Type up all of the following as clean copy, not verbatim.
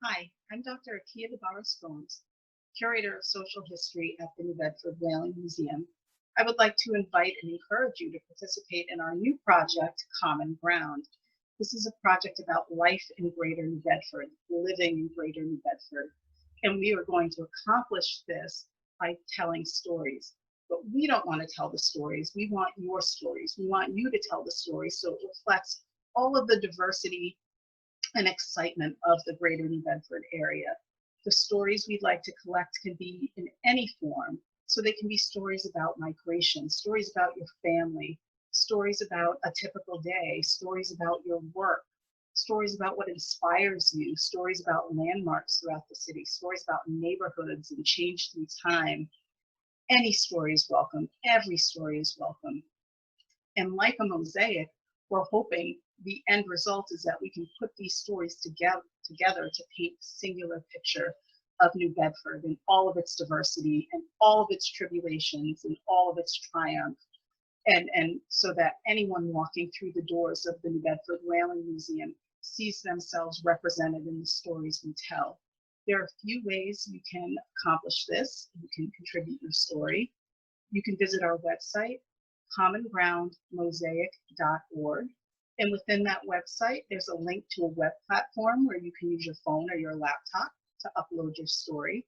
Hi, I'm Dr. Akeia de Barros Gomes, Curator of Social History at the New Bedford Whaling Museum. I would like to invite and encourage you to participate in our new project, Common Ground. This is a project about life in Greater New Bedford, living in Greater New Bedford. And we are going to accomplish this by telling stories. But we don't want to tell the stories. We want your stories. We want you to tell the stories so it reflects all of the diversity and excitement of the Greater New Bedford area. The stories we'd like to collect can be in any form. So they can be stories about migration, stories about your family, stories about a typical day, stories about your work, stories about what inspires you, stories about landmarks throughout the city, stories about neighborhoods and change through time. Any story is welcome. Every story is welcome. And like a mosaic, we're hoping the end result is that we can put these stories together to paint a singular picture of New Bedford and all of its diversity and all of its tribulations and all of its triumph. And so that anyone walking through the doors of the New Bedford Whaling Museum sees themselves represented in the stories we tell. There are a few ways you can accomplish this. You can contribute your story. You can visit our website, commongroundmosaic.org. And within that website, there's a link to a web platform where you can use your phone or your laptop to upload your story.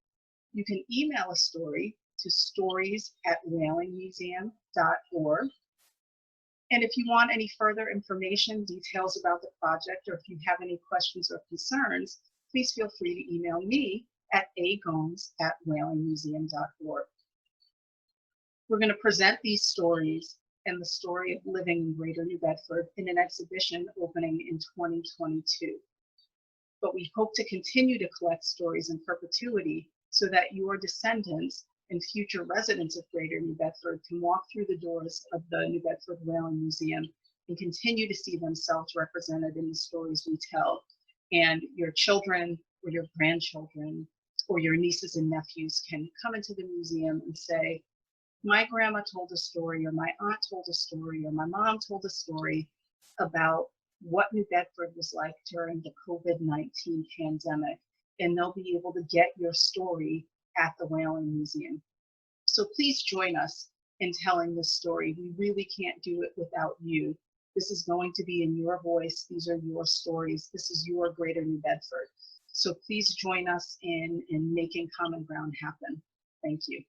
You can email a story to stories@whalingmuseum.org. And if you want any further information, details about the project, or if you have any questions or concerns, please feel free to email me at agomes@whalingmuseum.org. We're going to present these stories and the story of living in Greater New Bedford in an exhibition opening in 2022. But we hope to continue to collect stories in perpetuity so that your descendants and future residents of Greater New Bedford can walk through the doors of the New Bedford Whaling Museum and continue to see themselves represented in the stories we tell. And your children or your grandchildren or your nieces and nephews can come into the museum and say, my grandma told a story, or my aunt told a story, or my mom told a story about what New Bedford was like during the COVID-19 pandemic, and they'll be able to get your story at the Whaling Museum. So please join us in telling this story. We really can't do it without you. This is going to be in your voice. These are your stories. This is your Greater New Bedford. So please join us in making Common Ground happen. Thank you.